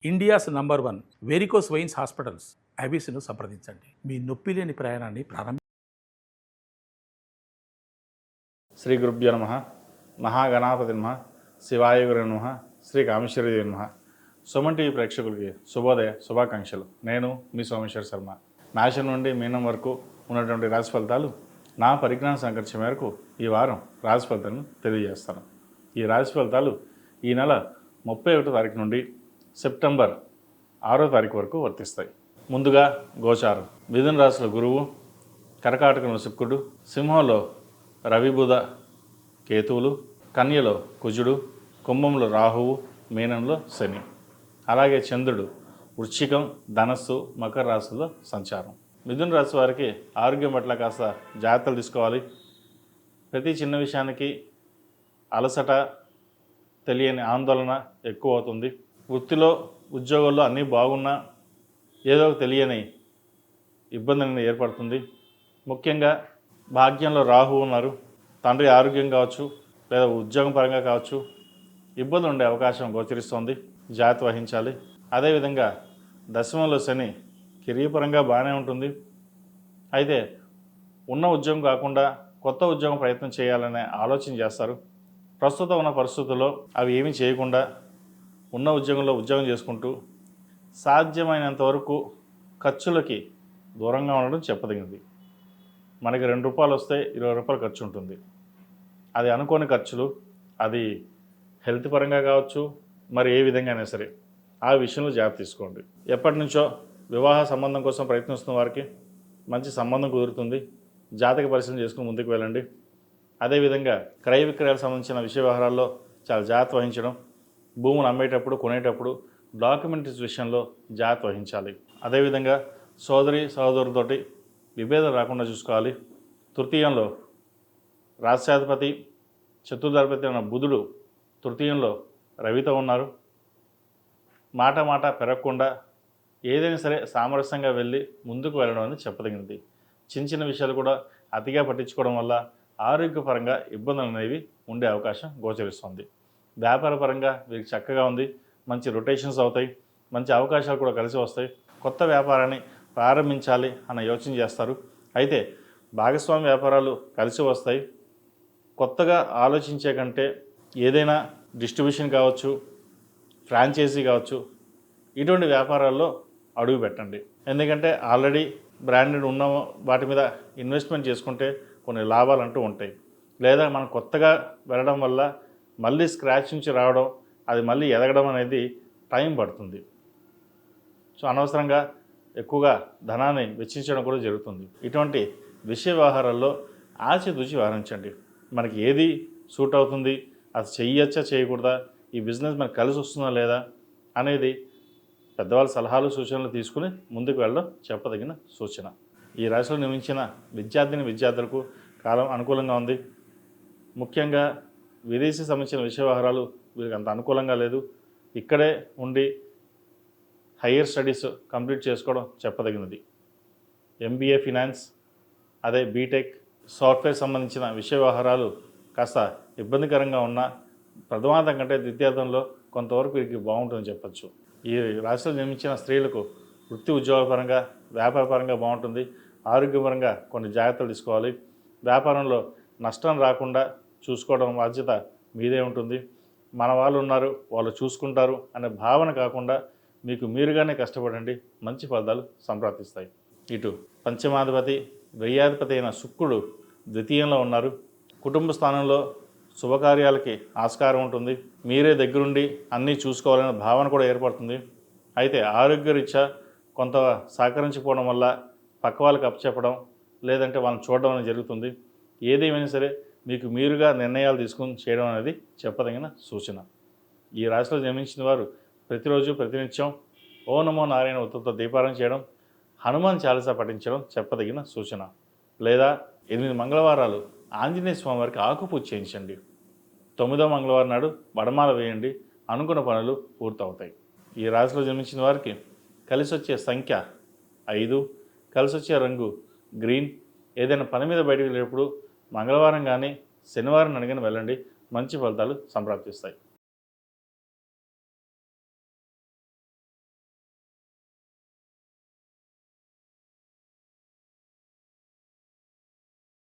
India's number 1 varicose veins hospitals అబిస్ను సంప్రదించండి. మీ నొప్పి లేని ప్రయాణాన్ని శ్రీ గురుభ్యో నమః. మహాగణాపతి నమః. శివాయ గురు నమః. శ్రీ కామేశ్వరదేవి నమః. సుమన్ టీవీ ప్రేక్షకులకి శుభోదయ శుభాకాంక్షలు. నేను మీ సోమేశ్వర శర్మ. మేషం నుండి మీనం వరకు ఉన్నటువంటి రాశి ఫలితాలు నా పరిజ్ఞాన సంకర్షణ మేరకు ఈ వారం రాశి ఫలితాలను తెలియజేస్తాను. ఈ రాశి ఫలితాలు ఈ నెల 31 తారీఖు నుండి సెప్టెంబర్ 6వ తారీఖు వరకు వర్తిస్తాయి. ముందుగా గోచారం. మిథున రాశిలో గురువు, కర్కాటకంలో శుక్రుడు, సింహంలో రవి బుధ కేతువులు, కన్యలో కుజుడు, కుంభంలో రాహువు, మీనంలో శని, అలాగే చంద్రుడు వృశ్చికం, ధనస్సు, మకర రాశుల్లో సంచారం. మిథున రాశి వారికి ఆరోగ్యం పట్ల కాస్త జాగ్రత్తలు తీసుకోవాలి. ప్రతి చిన్న విషయానికి అలసట, తెలియని ఆందోళన ఎక్కువ అవుతుంది. వృత్తిలో ఉద్యోగాల్లో అన్నీ బాగున్నా ఏదో తెలియని ఇబ్బంది అనేది ఏర్పడుతుంది. ముఖ్యంగా భాగ్యంలో రాహు ఉన్నారు. తండ్రి ఆరోగ్యం కావచ్చు లేదా ఉద్యోగం పరంగా కావచ్చు ఇబ్బంది ఉండే అవకాశం గోచరిస్తోంది. జాగ్రత్త వహించాలి. అదేవిధంగా దశమంలో శని కెరీర్ బాగానే ఉంటుంది. అయితే ఉన్న ఉద్యోగం కాకుండా కొత్త ఉద్యోగం ప్రయత్నం చేయాలనే ఆలోచన చేస్తారు. ప్రస్తుతం ఉన్న పరిస్థితుల్లో అవి ఏమీ చేయకుండా ఉన్న ఉద్యోగంలో ఉద్యోగం చేసుకుంటూ సాధ్యమైనంత వరకు ఖర్చులకి దూరంగా ఉండడం చెప్పదగినది. మనకి 2 రూపాయలు వస్తే 20 రూపాయలు ఖర్చు ఉంటుంది. అది అనుకోని ఖర్చులు, అది హెల్త్ పరంగా కావచ్చు, మరి ఏ విధంగా అయినా సరే ఆ విషయంలో జాగ్రత్త తీసుకోండి. ఎప్పటి నుంచో వివాహ సంబంధం కోసం ప్రయత్నిస్తున్న వారికి మంచి సంబంధం కుదురుతుంది. జాతక పరిశీలన చేసుకుని ముందుకు వెళ్ళండి. అదేవిధంగా క్రయ విక్రయాలకు సంబంధించిన విషయ వ్యవహారాల్లో చాలా జాగ్రత్త వహించడం, భూములు అమ్మేటప్పుడు కొనేటప్పుడు డాక్యుమెంట్స్ విషయంలో జాగ్రత్త వహించాలి. అదేవిధంగా సోదరి సహోదరులతోటి విభేదం రాకుండా చూసుకోవాలి. తృతీయంలో రాష్ట్రాధిపతి చతుర్థాధిపతి అయిన బుధుడు తృతీయంలో రవితో ఉన్నారు. మాట పెరగకుండా ఏదైనా సరే సామరస్యంగా వెళ్ళి ముందుకు వెళ్ళడం అనేది చెప్పదగినది. చిన్న విషయాలు కూడా అతిగా పట్టించుకోవడం వల్ల ఆరోగ్యపరంగా ఇబ్బందులు అనేవి ఉండే అవకాశం గోచరిస్తుంది. వ్యాపారపరంగా వీరికి చక్కగా ఉంది. మంచి రొటేషన్స్ అవుతాయి. మంచి అవకాశాలు కూడా కలిసి వస్తాయి. కొత్త వ్యాపారాన్ని ప్రారంభించాలి అన్న యోచన చేస్తారు. అయితే భాగస్వామి వ్యాపారాలు కలిసి వస్తాయి. కొత్తగా ఆలోచించే కంటే ఏదైనా డిస్ట్రిబ్యూషన్ కావచ్చు, ఫ్రాంచైజీ కావచ్చు, ఇటువంటి వ్యాపారాల్లో అడుగు పెట్టండి. ఎందుకంటే ఆల్రెడీ బ్రాండెడ్ ఉన్న వాటి మీద ఇన్వెస్ట్మెంట్ చేసుకుంటే కొన్ని లాభాలు అంటూ ఉంటాయి. లేదా మనం కొత్తగా వెళ్ళడం వల్ల మళ్ళీ స్క్రాచ్ నుంచి రావడం, అది మళ్ళీ ఎదగడం అనేది టైం పడుతుంది. సో అనవసరంగా ఎక్కువగా ధనాన్ని వెచ్చించడం కూడా జరుగుతుంది. ఇటువంటి విషయ వ్యవహారాల్లో ఆచితూచి వ్యవహరించండి. మనకి ఏది సూట్ అవుతుంది, అది చెయ్యొచ్చా చేయకూడదా, ఈ బిజినెస్ మనకు కలిసి వస్తుందా లేదా అనేది పెద్దవాళ్ళ సలహాలు సూచనలు తీసుకుని ముందుకు వెళ్ళడం చెప్పదగిన సూచన. ఈ రాశిలో నిర్మించిన విద్యార్థులకు కాలం అనుకూలంగా ఉంది. ముఖ్యంగా విదేశీ సంబంధించిన విషయ వ్యవహారాలు వీరికి అంత అనుకూలంగా లేదు. ఇక్కడే ఉండి హయ్యర్ స్టడీస్ కంప్లీట్ చేసుకోవడం చెప్పదగినది. MBA ఫినాన్స్, అదే బీటెక్, సాఫ్ట్వేర్ సంబంధించిన విషయ వ్యవహారాలు కాస్త ఇబ్బందికరంగా ఉన్న ప్రథమార్థం కంటే ద్వితీయార్థంలో కొంతవరకు వీరికి బాగుంటుందని చెప్పచ్చు. ఈ రాశిలో నిర్మించిన స్త్రీలకు వృత్తి ఉద్యోగ పరంగా వ్యాపార పరంగా బాగుంటుంది. ఆరోగ్యపరంగా కొన్ని జాగ్రత్తలు తీసుకోవాలి. వ్యాపారంలో నష్టం రాకుండా చూసుకోవడం బాధ్యత మీదే ఉంటుంది. మన వాళ్ళు ఉన్నారు, వాళ్ళు చూసుకుంటారు అనే భావన కాకుండా మీకు మీరుగానే కష్టపడండి. మంచి ఫలితాలు సంప్రాప్తిస్తాయి. ఇటు పంచమాధిపతి వ్యయాధిపతి అయిన శుక్రుడు ద్వితీయంలో ఉన్నారు. కుటుంబ స్థానంలో శుభకార్యాలకి ఆస్కారం ఉంటుంది. మీరే దగ్గరుండి అన్నీ చూసుకోవాలనే భావన కూడా ఏర్పడుతుంది. అయితే ఆరోగ్యరీత్యా కొంత సహకరించిపోవడం వల్ల పక్క వాళ్ళకి అప్పచెప్పడం, లేదంటే వాళ్ళని చూడడం అనేది జరుగుతుంది. ఏదేమైనా సరే మీకు మీరుగా నిర్ణయాలు తీసుకుని చేయడం అనేది చెప్పదగిన సూచన. ఈ రాశిలో జన్మించిన వారు ప్రతిరోజు ప్రతినిత్యం ఓ నమో నారాయణ ఉత్తతో దీపారాధన చేయడం, హనుమాన్ చాలీసా పఠించడం చెప్పదగిన సూచన. లేదా 8 మంగళవారాలు ఆంజనేయ స్వామి వారికి ఆకుపూజ చేయించండి. 9వ మంగళవారం నాడు వడమాల వేయండి. అనుకున్న పనులు పూర్తవుతాయి. ఈ రాశిలో జన్మించిన వారికి కలిసి వచ్చే సంఖ్య 5, కలిసి వచ్చే రంగు గ్రీన్. ఏదైనా పని మీద బయటకు వెళ్ళేటప్పుడు మంగళవారం కానీ శనివారం అడిగిన వెళ్ళండి. మంచి ఫలితాలు సంప్రాప్తిస్తాయి.